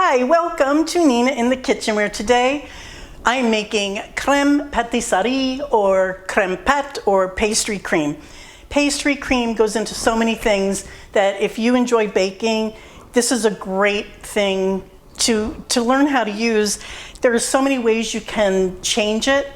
Hi, welcome to Nina in the Kitchen, where today I'm making crème pâtisserie or crème pâte or pastry cream. Pastry cream goes into so many things that if you enjoy baking, this is a great thing to learn how to use. There are so many ways you can change it,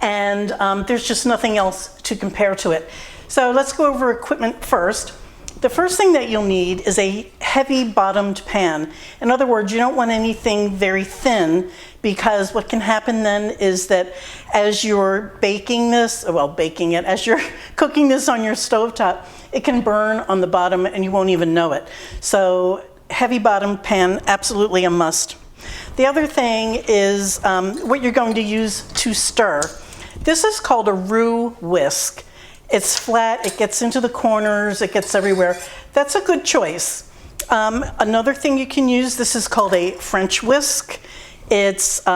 and there's just nothing else to compare to it. So let's go over equipment first. The first thing that you'll need is a heavy bottomed pan. In other words, you don't want anything very thin, because what can happen then is that as you're baking this, as you're cooking this on your stovetop, it can burn on the bottom and you won't even know it. So heavy bottomed pan, absolutely a must. The other thing is what you're going to use to stir. This is called a roux whisk. It's flat, it gets into the corners, it gets everywhere. That's a good choice. Another thing you can use, this is called a French whisk. It's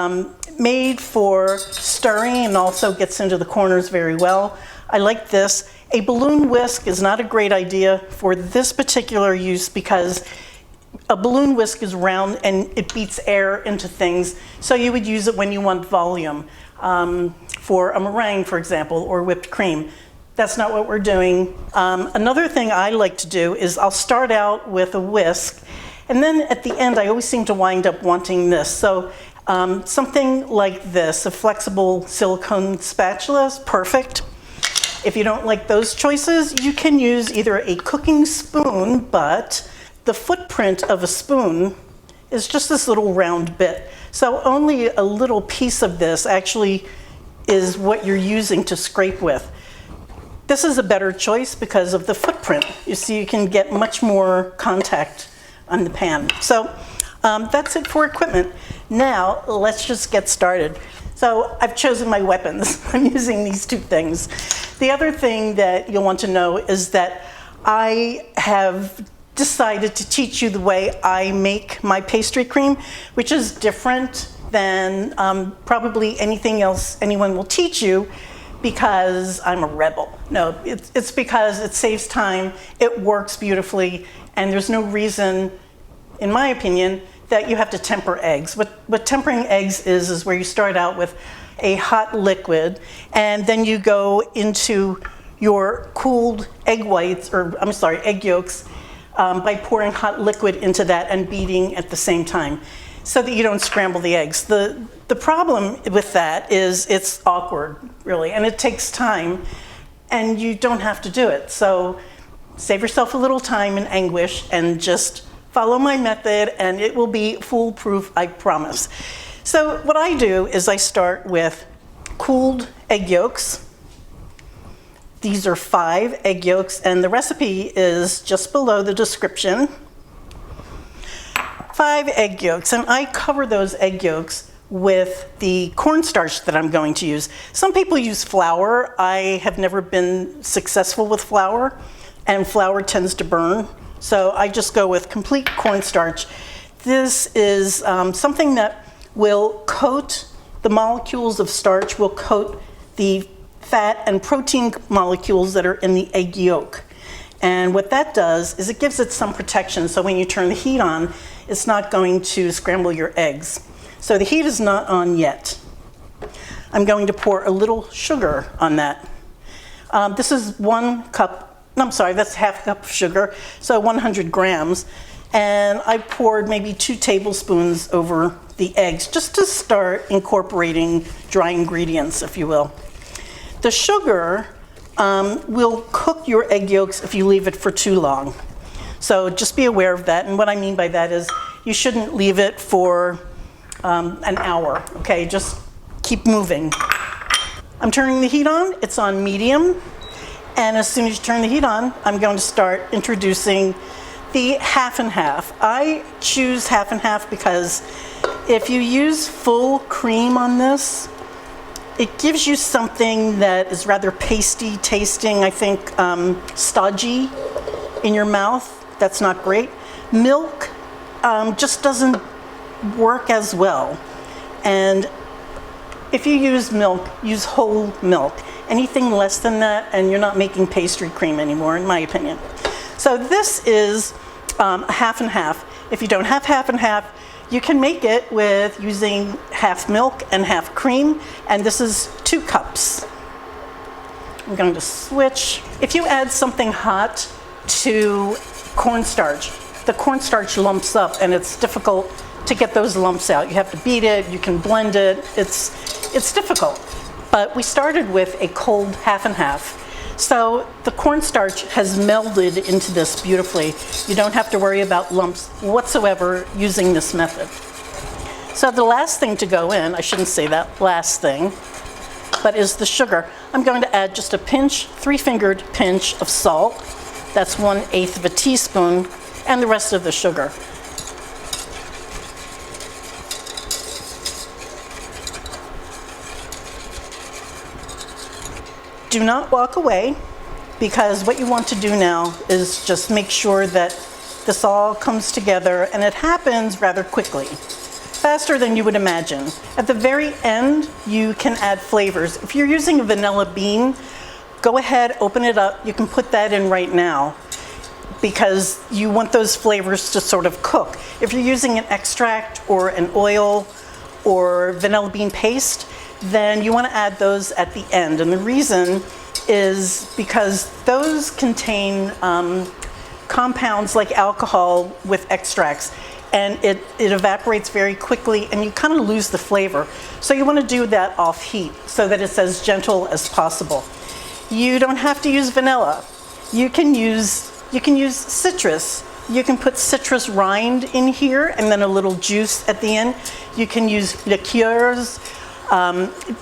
made for stirring and also gets into the corners very well. I like this. A balloon whisk is not a great idea for this particular use, because a balloon whisk is round and it beats air into things. So you would use it when you want volume, for a meringue, for example, or whipped cream. That's not what we're doing. Another thing I like to do is I'll start out with a whisk, and then at the end I always seem to wind up wanting this. So something like this, a flexible silicone spatula is perfect. If you don't like those choices, you can use either a cooking spoon, but the footprint of a spoon is just this little round bit. So only a little piece of this actually is what you're using to scrape with. This is a better choice because of the footprint. You see, you can get much more contact on the pan. So that's it for equipment. Now, let's just get started. So I've chosen my weapons. I'm using these two things. The other thing that you'll want to know is that I have decided to teach you the way I make my pastry cream, which is different than probably anything else anyone will teach you, because I'm a rebel. No, it's because it saves time, it works beautifully, and there's no reason, in my opinion, that you have to temper eggs. What tempering eggs is where you start out with a hot liquid, and then you go into your cooled egg whites, egg yolks, by pouring hot liquid into that and beating at the same time, so that you don't scramble the eggs. The problem with that is it's awkward, really, and it takes time, and you don't have to do it. So save yourself a little time and anguish and just follow my method, and it will be foolproof, I promise. So what I do is I start with cooled egg yolks. These are 5 egg yolks, and the recipe is just below the description. 5 egg yolks, and I cover those egg yolks with the cornstarch that I'm going to use. Some people use flour. I have never been successful with flour, and flour tends to burn. So I just go with complete cornstarch. This is something that will coat the molecules of starch, will coat the fat and protein molecules that are in the egg yolk. And what that does is it gives it some protection, so when you turn the heat on, it's not going to scramble your eggs. So the heat is not on yet. I'm going to pour a little sugar on that. This is that's half a cup of sugar, so 100 grams. And I poured maybe 2 tablespoons over the eggs, just to start incorporating dry ingredients, if you will. The sugar will cook your egg yolks if you leave it for too long. So just be aware of that. And what I mean by that is you shouldn't leave it for an hour, okay? Just keep moving. I'm turning the heat on. It's on medium. And as soon as you turn the heat on, I'm going to start introducing the half and half. I choose half and half because if you use full cream on this, it gives you something that is rather pasty tasting, I think stodgy in your mouth. That's not great. Milk just doesn't work as well. And if you use milk, use whole milk. Anything less than that, and you're not making pastry cream anymore, in my opinion. So this is half and half. If you don't have half and half, You can make it with using half milk and half cream, and this is 2 cups. I'm going to switch. If you add something hot to cornstarch, the cornstarch lumps up and it's difficult to get those lumps out. You have to beat it, you can blend it, it's difficult. But we started with a cold half and half. So the cornstarch has melded into this beautifully. You don't have to worry about lumps whatsoever using this method. So the last thing to go in, I shouldn't say that last thing, but is the sugar. I'm going to add just a pinch, 3-fingered pinch of salt. That's 1/8 of a teaspoon, and the rest of the sugar. Do not walk away, because what you want to do now is just make sure that this all comes together, and it happens rather quickly, faster than you would imagine. At the very end, you can add flavors. If you're using a vanilla bean, go ahead, open it up. You can put that in right now, because you want those flavors to sort of cook. If you're using an extract or an oil or vanilla bean paste, then you want to add those at the end. And the reason is because those contain compounds like alcohol with extracts, and it evaporates very quickly and you kind of lose the flavor. So you want to do that off heat so that it's as gentle as possible. You don't have to use vanilla. You can use citrus. You can put citrus rind in here and then a little juice at the end. You can use liqueurs,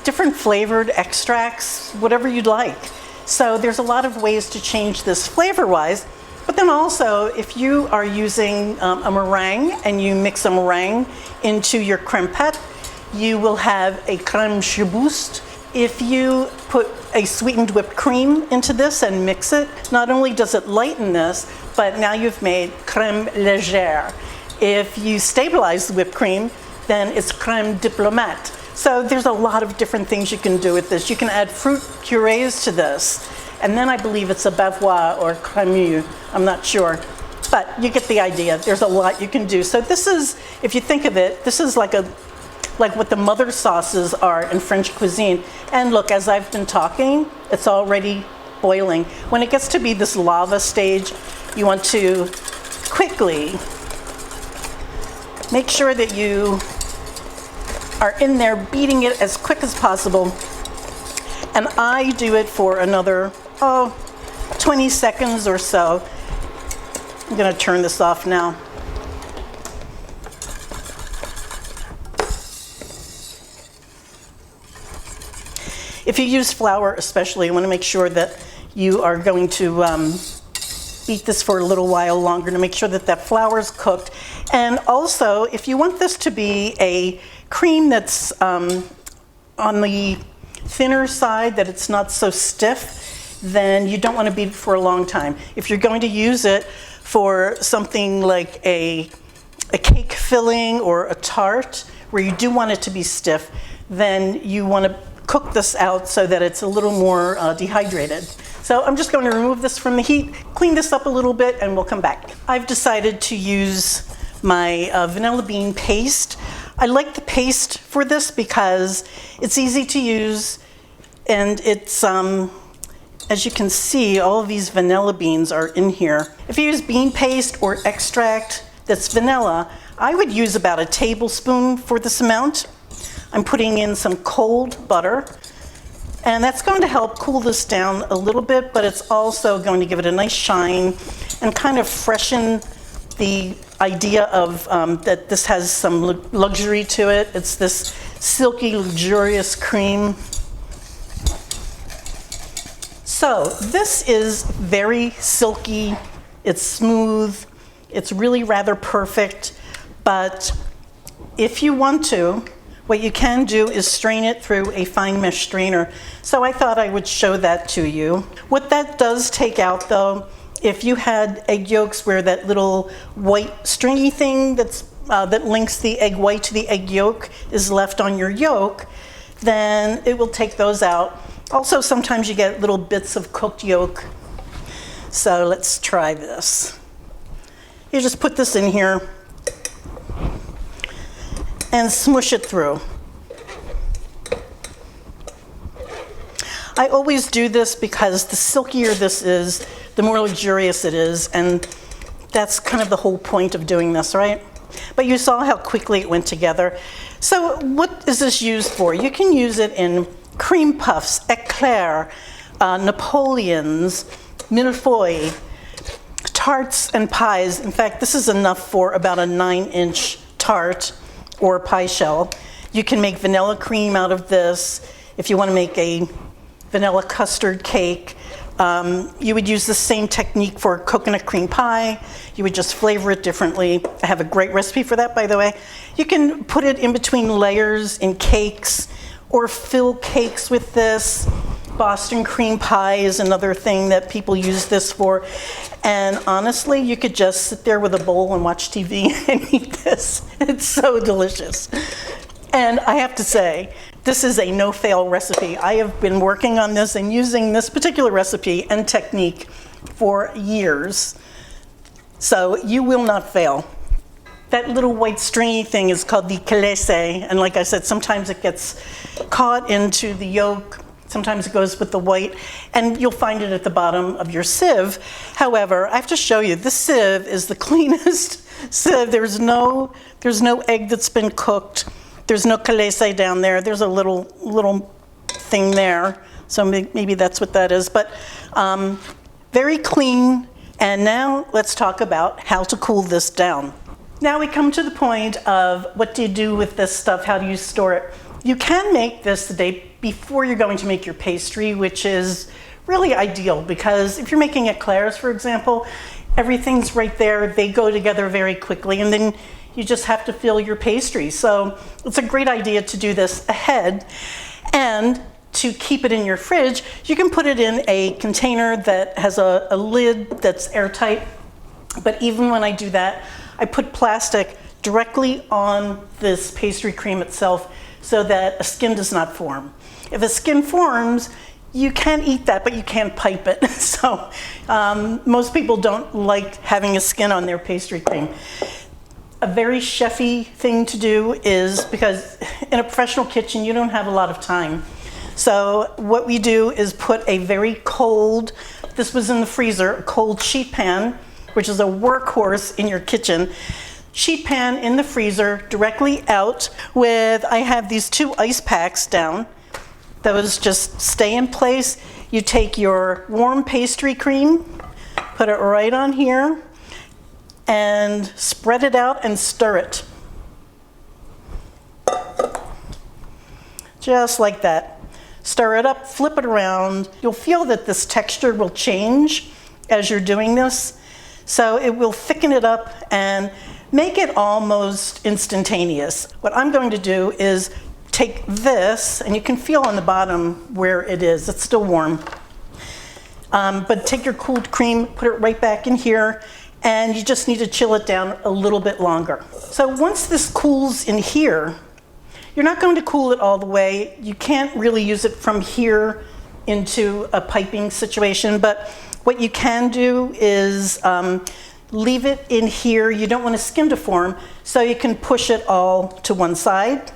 different flavored extracts, whatever you'd like. So there's a lot of ways to change this flavor-wise. But then also, if you are using a meringue and you mix a meringue into your crème pâte, you will have a crème chebouste. If you put a sweetened whipped cream into this and mix it, not only does it lighten this, but now you've made crème légère. If you stabilize the whipped cream, then it's crème diplomate. So there's a lot of different things you can do with this. You can add fruit purees to this, and then I believe it's a bavois or crémeux, I'm not sure. But you get the idea, there's a lot you can do. So this is, if you think of it, this is like what the mother sauces are in French cuisine. And look, as I've been talking, it's already boiling. When it gets to be this lava stage, you want to quickly make sure that you are in there beating it as quick as possible. And I do it for another, 20 seconds or so. I'm gonna turn this off now. If you use flour especially, you wanna make sure that you are going to beat this for a little while longer to make sure that that flour is cooked. And also, if you want this to be a cream that's on the thinner side, that it's not so stiff, then you don't want to beat it for a long time. If you're going to use it for something like a cake filling or a tart, where you do want it to be stiff, then you want to cook this out so that it's a little more dehydrated. So I'm just going to remove this from the heat, clean this up a little bit, and we'll come back. I've decided to use my vanilla bean paste. I like the paste for this because it's easy to use, and it's, as you can see, all of these vanilla beans are in here. If you use bean paste or extract that's vanilla, I would use about a tablespoon for this amount. I'm putting in some cold butter, and that's going to help cool this down a little bit, but it's also going to give it a nice shine and kind of freshen the idea of that this has some luxury to it. It's this silky, luxurious cream. So this is very silky, it's smooth, it's really rather perfect, but if you want to, what you can do is strain it through a fine mesh strainer. So I thought I would show that to you. What that does take out though, if you had egg yolks where that little white stringy thing that links the egg white to the egg yolk is left on your yolk, then it will take those out. Also, sometimes you get little bits of cooked yolk. So let's try this. You just put this in here. and smush it through. I always do this because the silkier this is, the more luxurious it is, and that's kind of the whole point of doing this, right? But you saw how quickly it went together. So what is this used for? You can use it in cream puffs, eclairs, Napoleons, millefeuille, tarts and pies. In fact, this is enough for about a 9-inch tart or pie shell. You can make vanilla cream out of this. If you want to make a vanilla custard cake, you would use the same technique for coconut cream pie. You would just flavor it differently. I have a great recipe for that, by the way. You can put it in between layers in cakes or fill cakes with this. Boston cream pie is another thing that people use this for. And honestly, you could just sit there with a bowl and watch TV and eat this. It's so delicious. And I have to say, this is a no-fail recipe. I have been working on this and using this particular recipe and technique for years. So you will not fail. That little white stringy thing is called the calese. And like I said, sometimes it gets caught into the yolk. Sometimes it goes with the white, and you'll find it at the bottom of your sieve. However, I have to show you, this sieve is the cleanest sieve. There's no egg that's been cooked. There's no calese down there. There's a little thing there, so maybe that's what that is. But very clean. And now let's talk about how to cool this down. Now we come to the point of what do you do with this stuff? How do you store it? You can make this the day before you're going to make your pastry, which is really ideal because if you're making eclairs, for example, everything's right there. They go together very quickly, and then you just have to fill your pastry. So it's a great idea to do this ahead. And to keep it in your fridge, you can put it in a container that has a lid that's airtight. But even when I do that, I put plastic directly on this pastry cream itself so that a skin does not form. If a skin forms, you can eat that, but you can't pipe it. So most people don't like having a skin on their pastry cream. A very chefy thing to do is, because in a professional kitchen, you don't have a lot of time. So what we do is put a very cold, this was in the freezer, a cold sheet pan, which is a workhorse in your kitchen. Sheet pan in the freezer, directly out with, I have these 2 ice packs down. Those just stay in place. You take your warm pastry cream, put it right on here, and spread it out and stir it. Just like that. Stir it up, flip it around. You'll feel that this texture will change as you're doing this. So it will thicken it up and make it almost instantaneous. What I'm going to do is take this, and you can feel on the bottom where it is. It's still warm. But take your cooled cream, put it right back in here, and you just need to chill it down a little bit longer. So once this cools in here, you're not going to cool it all the way. You can't really use it from here into a piping situation, but what you can do is leave it in here. You don't want a skin to form, so you can push it all to one side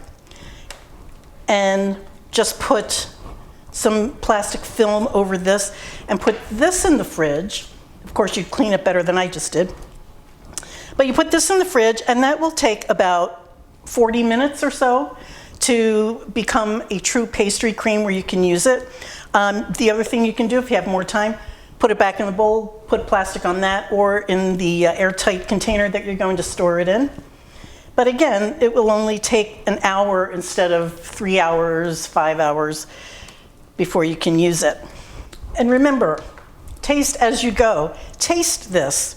and just put some plastic film over this and put this in the fridge. Of course, you clean it better than I just did. But you put this in the fridge, and that will take about 40 minutes or so to become a true pastry cream where you can use it. The other thing you can do if you have more time, put it back in the bowl, put plastic on that, or in the airtight container that you're going to store it in. But again, it will only take an hour instead of 3 hours, 5 hours before you can use it. And remember, taste as you go. Taste this.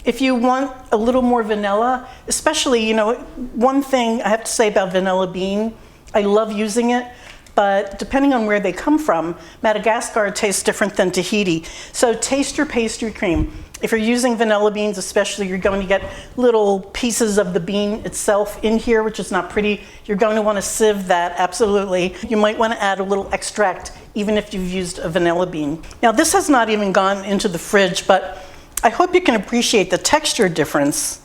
If you want a little more vanilla, especially, you know, one thing I have to say about vanilla bean, I love using it, but depending on where they come from, Madagascar tastes different than Tahiti. So taste your pastry cream. If you're using vanilla beans especially, you're going to get little pieces of the bean itself in here, which is not pretty. You're going to want to sieve that, absolutely. You might want to add a little extract, even if you've used a vanilla bean. Now, this has not even gone into the fridge, but I hope you can appreciate the texture difference.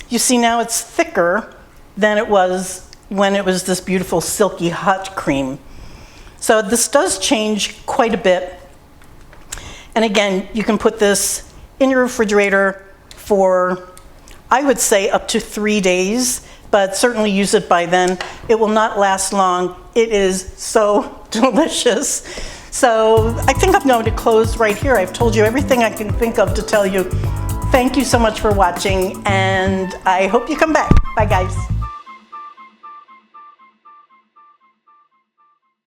You see now it's thicker than it was when it was this beautiful silky hot cream. So this does change quite a bit. And again, you can put this in your refrigerator for, I would say, up to 3 days, but certainly use it by then. It will not last long. It is so delicious. So I think I'm going to close right here. I've told you everything I can think of to tell you. Thank you so much for watching, and I hope you come back. Bye, guys.